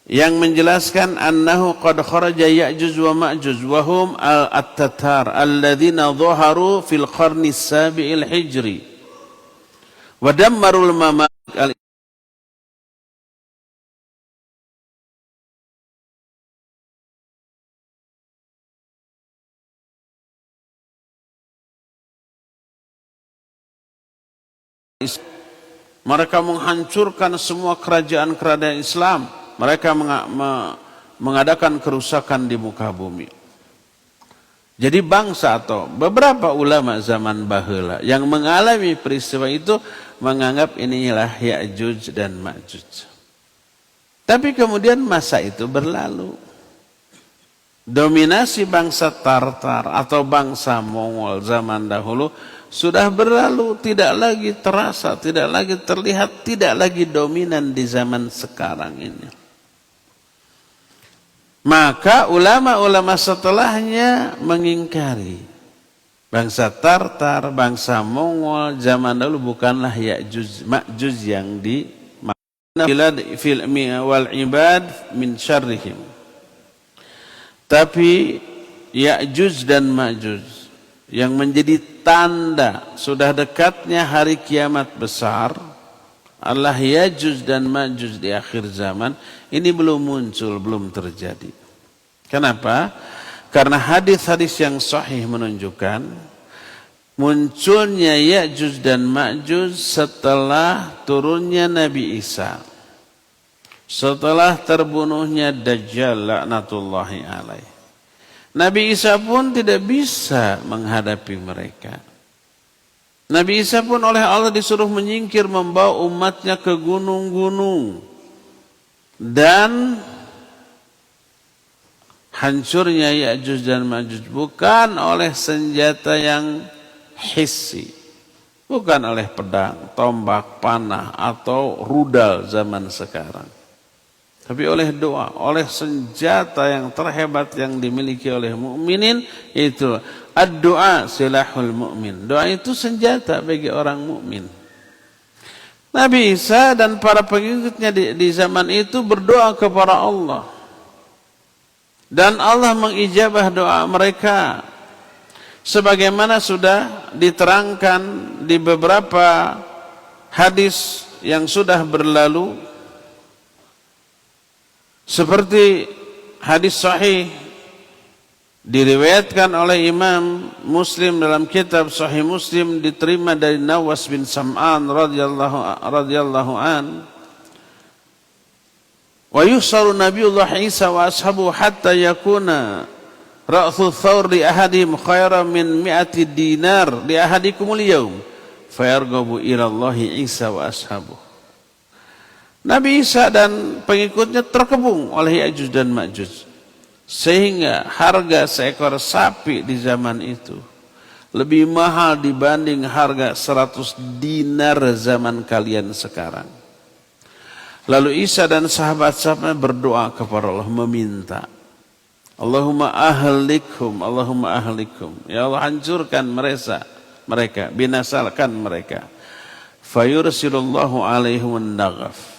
B: yang menjelaskan annahu qad kharaja Ya'juj wa Ma'juj wa hum at-Tatar alladzina dhaharu fil qarni as-sabi'il hijri wa dammarul mamalik mereka menghancurkan semua kerajaan-kerajaan Islam. Mereka mengadakan kerusakan di muka bumi. Jadi bangsa atau beberapa ulama zaman baheula yang mengalami peristiwa itu menganggap inilah Ya'juj dan Ma'juj. Tapi kemudian masa itu berlalu. Dominasi bangsa Tartar atau bangsa Mongol zaman dahulu sudah berlalu, tidak lagi terasa, tidak lagi terlihat, tidak lagi dominan di zaman sekarang ini. Maka ulama-ulama setelahnya mengingkari bangsa Tartar, bangsa Mongol zaman dahulu bukanlah Ya'juj Ma'juj yang di fil wal ibad min syarrihim. Tapi Ya'juj dan Ma'juj yang menjadi tanda sudah dekatnya hari kiamat besar adalah Ya'juj dan Ma'juj di akhir zaman. Ini belum muncul, belum terjadi. Kenapa? Karena hadis-hadis yang sahih menunjukkan munculnya Ya'juj dan Ma'juj setelah turunnya Nabi Isa, setelah terbunuhnya Dajjal laknatullahi alaih. Nabi Isa pun tidak bisa menghadapi mereka. Nabi Isa pun oleh Allah disuruh menyingkir, membawa umatnya ke gunung-gunung. Dan hancurnya Ya'juj dan Ma'juj bukan oleh senjata yang hissi, bukan oleh pedang, tombak, panah, atau rudal zaman sekarang. Tapi oleh doa, oleh senjata yang terhebat yang dimiliki oleh mukminin, itu ad-doa silahul mu'min. Doa itu senjata bagi orang mukmin. Nabi Isa dan para pengikutnya di zaman itu berdoa kepada Allah. Dan Allah mengijabah doa mereka. Sebagaimana sudah diterangkan di beberapa hadis yang sudah berlalu. Seperti hadis sahih diriwayatkan oleh Imam Muslim dalam kitab Sahih Muslim, diterima dari Nawas bin Sam'an radhiyallahu an. Wa yusaru Nabiullah Isa wa ashabu hatta yakuna ra'su thawr li ahadihim khairan min 100 dinar li ahadikumul yawm fayarghabu ila Allah Isa wa ashabu. Nabi Isa dan pengikutnya terkepung oleh Ya'juj dan Ma'juj. Sehingga harga seekor sapi di zaman itu lebih mahal dibanding harga 100 dinar zaman kalian sekarang. Lalu Isa dan sahabat-sahabatnya berdoa kepada Allah, meminta, Allahumma ahlikhum, Allahumma ahlikhum. Ya Allah, hancurkan mereka, binasalkan mereka. Fayursilullahu alaihim an-naghaf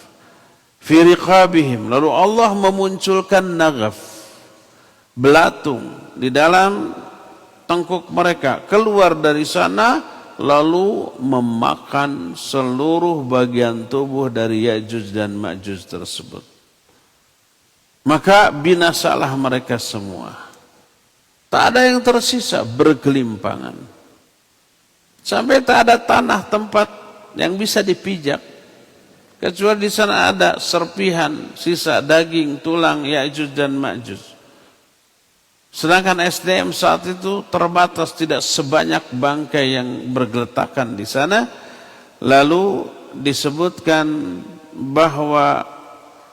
B: fi riqabihim. Lalu Allah memunculkan naghaf, belatung di dalam tengkuk mereka, keluar dari sana lalu memakan seluruh bagian tubuh dari Ya'juj dan Ma'juj tersebut. Maka binasalah mereka semua. Tak ada yang tersisa, bergelimpangan. Sampai tak ada tanah tempat yang bisa dipijak. Kecuali di sana ada serpihan, sisa daging, tulang Ya'juj dan Ma'juj. Sedangkan SDM saat itu terbatas, tidak sebanyak bangkai yang bergeletakan di sana. Lalu disebutkan bahwa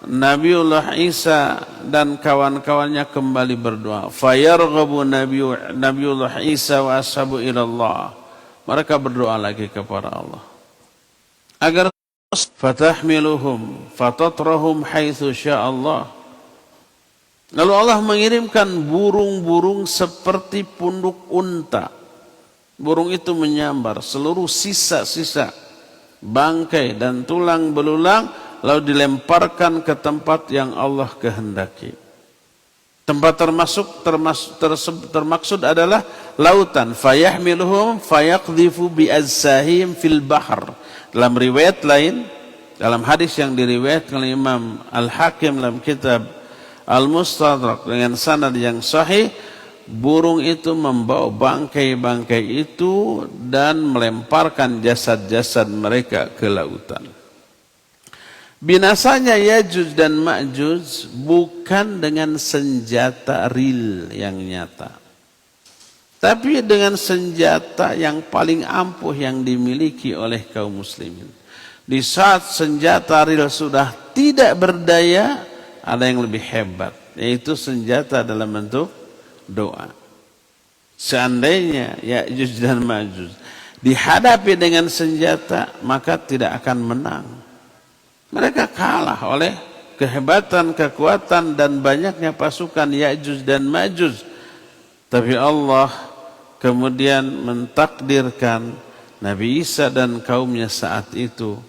B: Nabiullah Isa dan kawan-kawannya kembali berdoa. Fayarghabu Nabiullah Isa wa ashabu ilallah. Mereka berdoa lagi kepada Allah agar fatahmiluhum fatatrahum haitsu sya'allah. Lalu Allah mengirimkan burung-burung seperti punduk unta. Burung itu menyambar seluruh sisa-sisa bangkai dan tulang belulang, lalu dilemparkan ke tempat yang Allah kehendaki. Tempat termaksud adalah lautan. Fayahmiluhum fayaqdhifu bi'azzahim fil bahr. Dalam riwayat lain, dalam hadis yang diriwayatkan oleh Imam Al-Hakim dalam kitab Al-Mustadrak dengan sanad yang sahih, burung itu membawa bangkai-bangkai itu dan melemparkan jasad-jasad mereka ke lautan. Binasanya Ya'juj dan Ma'juj bukan dengan senjata real yang nyata, tapi dengan senjata yang paling ampuh yang dimiliki oleh kaum muslimin. Di saat senjata real sudah tidak berdaya, ada yang lebih hebat, yaitu senjata dalam bentuk doa. Seandainya Ya'juj dan Ma'juj dihadapi dengan senjata, maka tidak akan menang. Mereka kalah oleh kehebatan, kekuatan, dan banyaknya pasukan Ya'juj dan Ma'juj. Tapi Allah kemudian mentakdirkan Nabi Isa dan kaumnya saat itu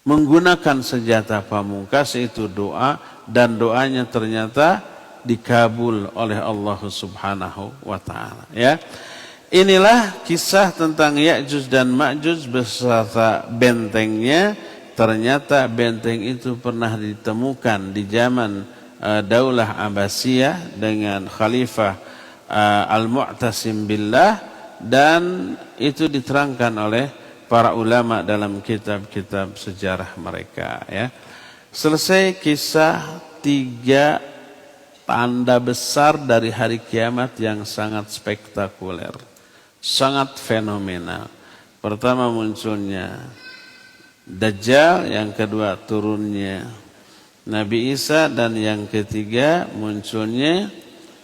B: menggunakan senjata pamungkas, yaitu doa, dan doanya ternyata dikabul oleh Allah Subhanahu wa taala, ya. Inilah kisah tentang Ya'juj dan Ma'juj beserta bentengnya. Ternyata benteng itu pernah ditemukan di zaman Daulah Abbasiyah dengan Khalifah Al-Mu'tasim Billah, dan itu diterangkan oleh para ulama dalam kitab-kitab sejarah mereka, ya. Selesai kisah 3 tanda besar dari hari kiamat yang sangat spektakuler, sangat fenomenal. Pertama, munculnya Dajjal, yang kedua turunnya Nabi Isa, dan yang ketiga munculnya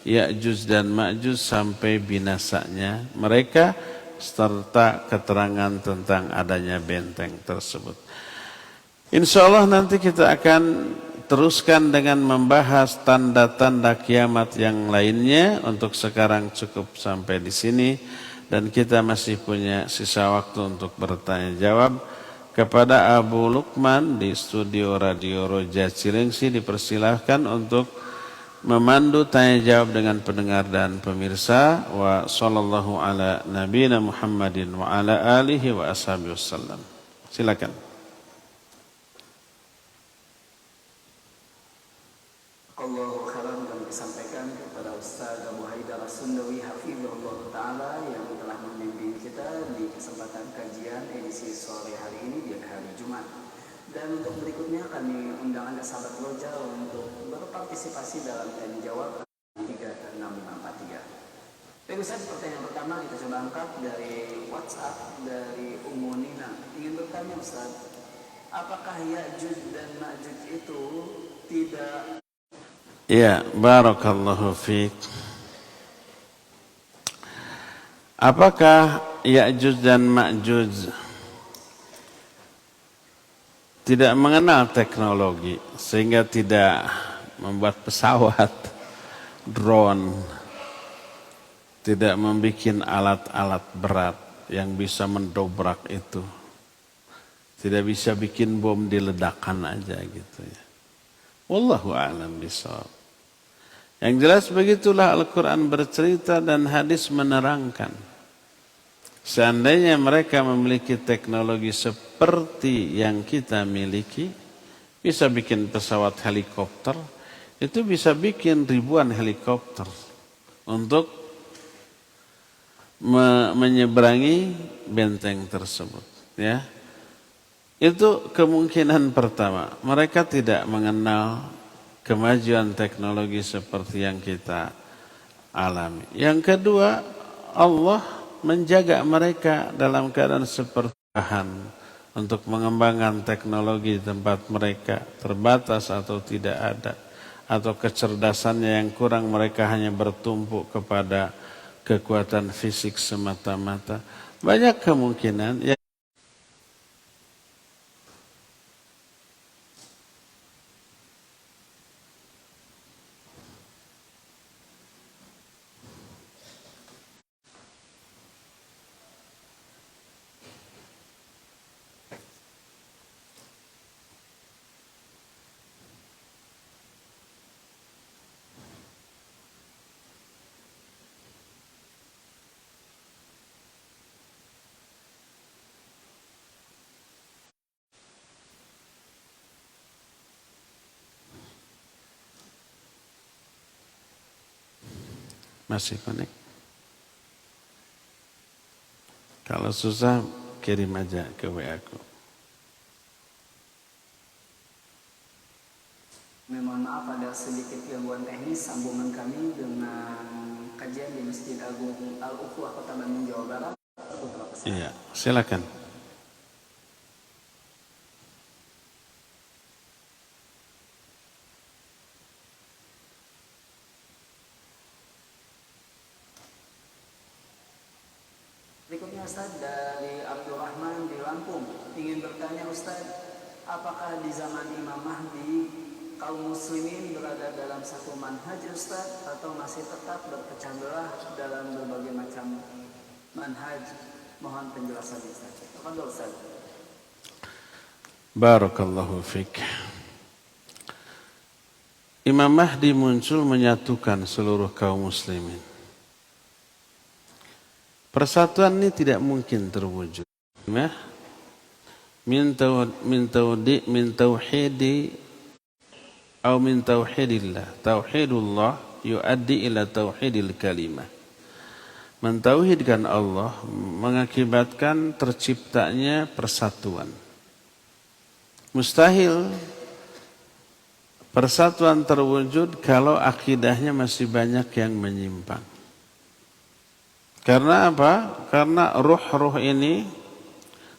B: Ya'juj dan Ma'juj sampai binasanya mereka serta keterangan tentang adanya benteng tersebut. Insya Allah nanti kita akan teruskan dengan membahas tanda-tanda kiamat yang lainnya. Untuk sekarang cukup sampai di sini dan kita masih punya sisa waktu untuk bertanya jawab. Kepada Abu Lukman di studio Radio Roja Cilengsi dipersilahkan untuk memandu tanya jawab dengan pendengar dan pemirsa. Wa sallallahu ala nabiyina Muhammadin wa ala alihi wa ashabihi wasallam. Silakan.
A: Allahu khairan kami disampaikan kepada Ustaz Abu Haidar As-Sundawi hafizahullah taala yang telah membimbing kita di kesempatan kajian edisi sore hari ini di hari Jumat. Dan untuk berikutnya kami undang Anda sahabat Roja untuk berpartisipasi dalam tanya jawab 36543. Baik Ustaz, pertanyaan pertama kita coba angkat dari WhatsApp dari Ummu Nina. Ingin bertanya Ustaz, apakah Ya'juj dan Ma'juj itu tidak...
B: Ya, barakallahu fiik. Apakah Ya'juj dan Ma'juj tidak mengenal teknologi sehingga tidak membuat pesawat, drone, tidak membuat alat-alat berat yang bisa mendobrak itu, tidak bisa bikin bom diledakkan aja gitu ya. Wallahu a'lam bishawab. Yang jelas begitulah Al-Quran bercerita dan hadis menerangkan. Seandainya mereka memiliki teknologi seperti yang kita miliki, bisa bikin pesawat helikopter, itu bisa bikin ribuan helikopter untuk menyeberangi benteng tersebut. Ya, itu kemungkinan pertama. Mereka tidak mengenal kemajuan teknologi seperti yang kita alami. Yang kedua, Allah menjaga mereka dalam keadaan seperti bahan untuk mengembangkan teknologi di tempat mereka terbatas atau tidak ada, atau kecerdasannya yang kurang, mereka hanya bertumpu kepada kekuatan fisik semata-mata. Banyak kemungkinan yang masih connect. Kalau susah kirim aja ke WA aku.
A: Mohon maaf ada sedikit gangguan teknis sambungan kami dengan kajian di Masjid Agung Al-Ukhuwah Kota Bandung, Jawa Barat.
B: Iya, silakan.
A: Berikutnya Ustaz dari Abdul Rahman di Lampung. Ingin bertanya Ustaz, apakah di zaman Imam Mahdi kaum muslimin berada dalam satu manhaj Ustaz, atau masih tetap berpecah belah dalam berbagai macam manhaj? Mohon penjelasan Ustaz. Tafadhol Ustaz.
B: Barakallahu fik. Imam Mahdi muncul menyatukan seluruh kaum muslimin. Persatuan ini tidak mungkin terwujud. Min tauhidi atau min tauhidillah. Tauhidullah yuaddi ila tauhidil kalimah. Mentauhidkan Allah mengakibatkan terciptanya persatuan. Mustahil persatuan terwujud kalau akidahnya masih banyak yang menyimpang. Karena apa? Karena ruh-ruh ini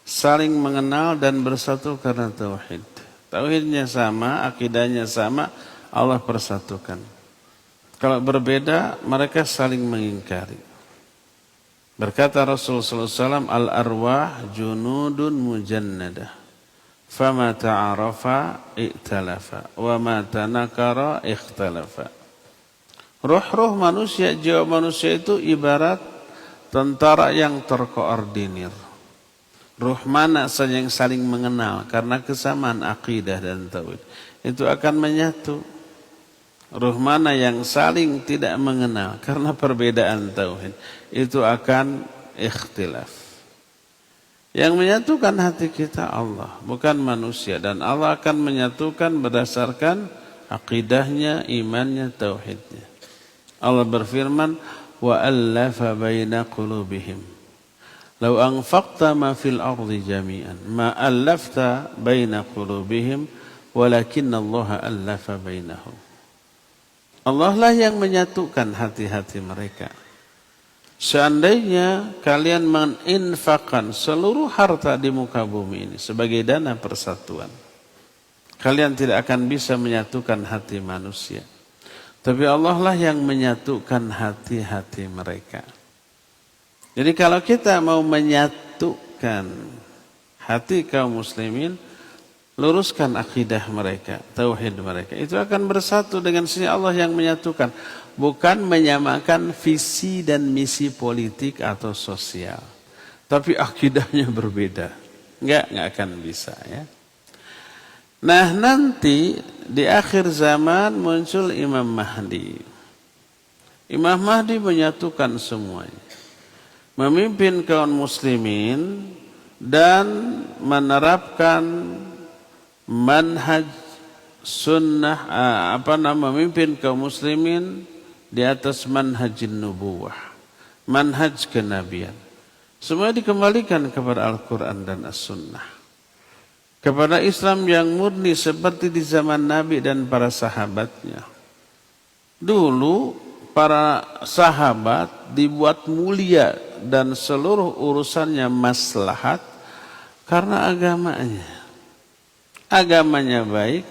B: saling mengenal dan bersatu karena tauhid. Tauhidnya sama, akidahnya sama, Allah persatukan. Kalau berbeda, mereka saling mengingkari. Berkata Rasulullah SAW, al-arwah junudun mujannadah. Fama ta'arafa iktalafa. Wa ma tanakara ikhtalafa. Ruh-ruh manusia, jiwa manusia itu ibarat tentara yang terkoordinir. Ruh mana saja yang saling mengenal karena kesamaan akidah dan tauhid, itu akan menyatu. Ruh mana yang saling tidak mengenal karena perbedaan tauhid, itu akan ikhtilaf. Yang menyatukan hati kita Allah, bukan manusia, dan Allah akan menyatukan berdasarkan akidahnya, imannya, tauhidnya. Allah berfirman, wa allafa baina qulubihim. Law anfaqta ma fil ardi jami'an ma allafta baina qulubihim walakinna Allah allafa bainahum. Allah lah yang menyatukan hati-hati mereka. Seandainya kalian menginfakkan seluruh harta di muka bumi ini sebagai dana persatuan, kalian tidak akan bisa menyatukan hati manusia. Tapi Allah lah yang menyatukan hati-hati mereka. Jadi kalau kita mau menyatukan hati kaum muslimin, luruskan akidah mereka, tauhid mereka. Itu akan bersatu dengan sini Allah yang menyatukan. Bukan menyamakan visi dan misi politik atau sosial. Tapi akidahnya berbeda. Enggak akan bisa ya. Nah nanti di akhir zaman muncul Imam Mahdi. Imam Mahdi menyatukan semuanya. Memimpin kaum muslimin dan menerapkan manhaj sunnah, memimpin kaum muslimin di atas manhajin nubuwah, manhaj kenabian. Semua dikembalikan kepada Al-Quran dan As-Sunnah, kepada Islam yang murni seperti di zaman Nabi dan para sahabatnya. Dulu para sahabat dibuat mulia dan seluruh urusannya maslahat karena agamanya. Agamanya baik,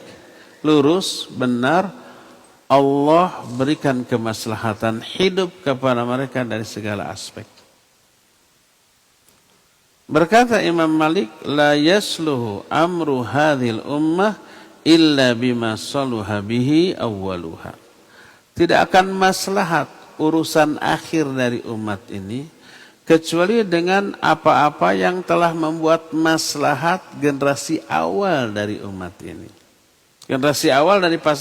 B: lurus, benar. Allah berikan kemaslahatan hidup kepada mereka dari segala aspek. Berkata Imam Malik, la yasluhu amru hadhil ummah illa bima saluha bihi awwaluha. Tidak akan maslahat urusan akhir dari umat ini kecuali dengan apa-apa yang telah membuat maslahat generasi awal dari umat ini. Generasi awal dari para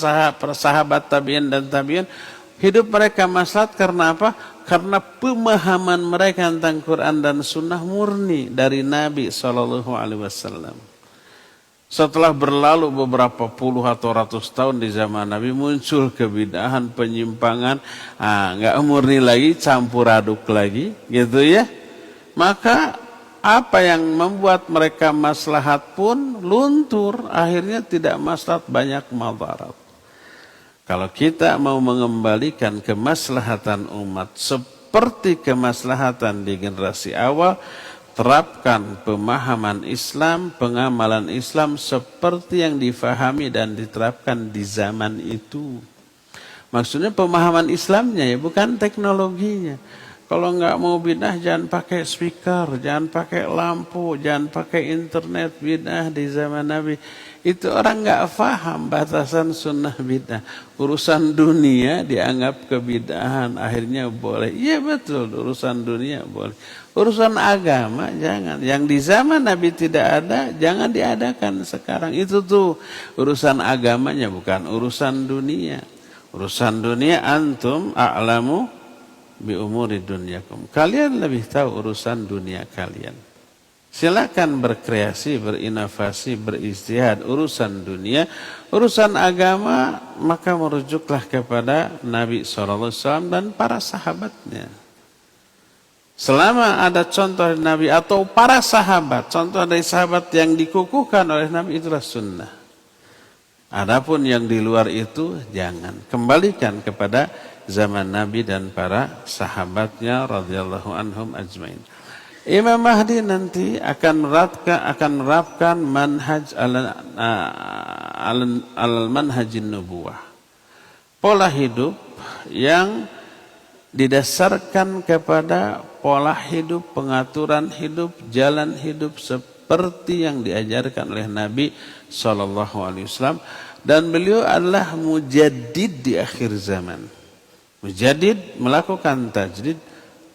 B: sahabat tabi'in dan tabi'in, hidup mereka maslahat karena apa? Karena pemahaman mereka tentang Quran dan Sunnah murni dari Nabi SAW. Setelah berlalu beberapa puluh atau ratus tahun di zaman Nabi, muncul kebidahan, penyimpangan, nggak murni lagi, campur aduk lagi, gitu ya. Maka apa yang membuat mereka maslahat pun luntur, akhirnya tidak maslahat, banyak madarat. Kalau kita mau mengembalikan kemaslahatan umat seperti kemaslahatan di generasi awal, terapkan pemahaman Islam, pengamalan Islam seperti yang difahami dan diterapkan di zaman itu. Maksudnya pemahaman Islamnya ya, bukan teknologinya. Kalau nggak mau bidah jangan pakai speaker, jangan pakai lampu, jangan pakai internet. Bidah di zaman Nabi itu orang nggak paham batasan sunnah bidah. Urusan dunia dianggap kebidahan, akhirnya boleh. Iya betul, urusan dunia boleh. Urusan agama jangan. Yang di zaman Nabi tidak ada, jangan diadakan sekarang. Itu tuh urusan agamanya, bukan urusan dunia. Urusan dunia antum a'lamu bi umuri dunyakum. Kalian lebih tahu urusan dunia kalian. Silakan berkreasi, berinovasi, beristihad. Urusan dunia, urusan agama, maka merujuklah kepada Nabi SAW dan para sahabatnya. Selama ada contoh dari Nabi atau para sahabat, contoh dari sahabat yang dikukuhkan oleh Nabi, itulah sunnah. Adapun yang di luar itu jangan. Kembalikan kepada zaman Nabi dan para sahabatnya radhiyallahu anhum ajmain. Imam Mahdi nanti akan menerapkan manhaj al manhajin nubuwah. Pola hidup yang didasarkan kepada pola hidup, pengaturan hidup, jalan hidup seperti yang diajarkan oleh Nabi SAW. Dan beliau adalah mujaddid di akhir zaman. Mujaddid melakukan tajdid.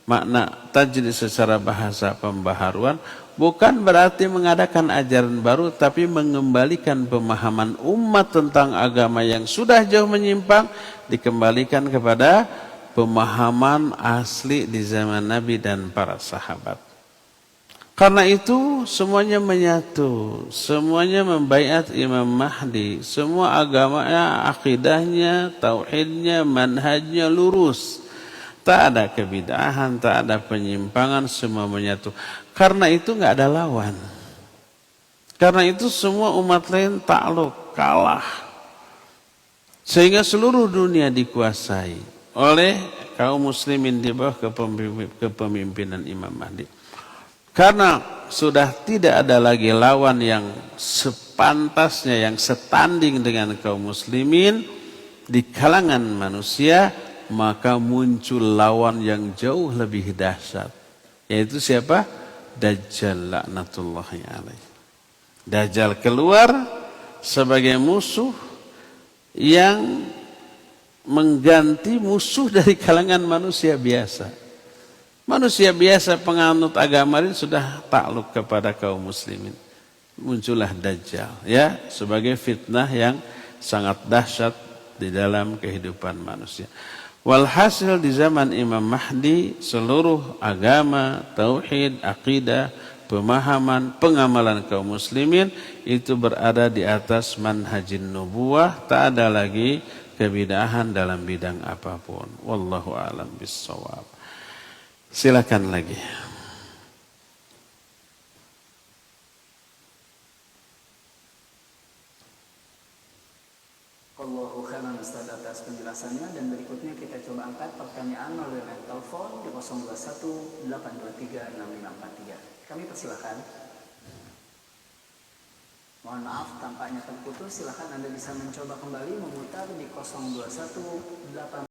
B: Makna tajdid secara bahasa pembaharuan bukan berarti mengadakan ajaran baru, tapi mengembalikan pemahaman umat tentang agama yang sudah jauh menyimpang, dikembalikan kepada pemahaman asli di zaman Nabi dan para sahabat. Karena itu semuanya menyatu, semuanya membaiat Imam Mahdi, semua agamanya, akidahnya, tauhidnya, manhajnya lurus. Tak ada kebid'ahan, tak ada penyimpangan, semua menyatu. Karena itu nggak ada lawan. Karena itu semua umat lain takluk, kalah. Sehingga seluruh dunia dikuasai oleh kaum muslimin di bawah kepemimpinan Imam Mahdi. Karena sudah tidak ada lagi lawan yang sepantasnya, yang setanding dengan kaum muslimin di kalangan manusia, maka muncul lawan yang jauh lebih dahsyat. Yaitu siapa? Dajjal laknatullahi alaih. Dajjal keluar sebagai musuh yang mengganti musuh dari kalangan manusia biasa. Manusia biasa penganut agama ini sudah takluk kepada kaum muslimin. Muncullah Dajjal ya, sebagai fitnah yang sangat dahsyat di dalam kehidupan manusia. Walhasil di zaman Imam Mahdi seluruh agama, tauhid, akidah, pemahaman, pengamalan kaum muslimin itu berada di atas manhajin nubuwah, tak ada lagi kebid'ahan dalam bidang apapun. Wallahu a'lam bissawab. Silakan lagi.
A: Allahu khairan Ustaz atas penjelasannya, dan berikutnya kita coba angkat pertanyaan melalui telepon di 0218236543. Kami persilakan. Mohon maaf tampaknya terputus, silakan Anda bisa mencoba kembali memutar di 0218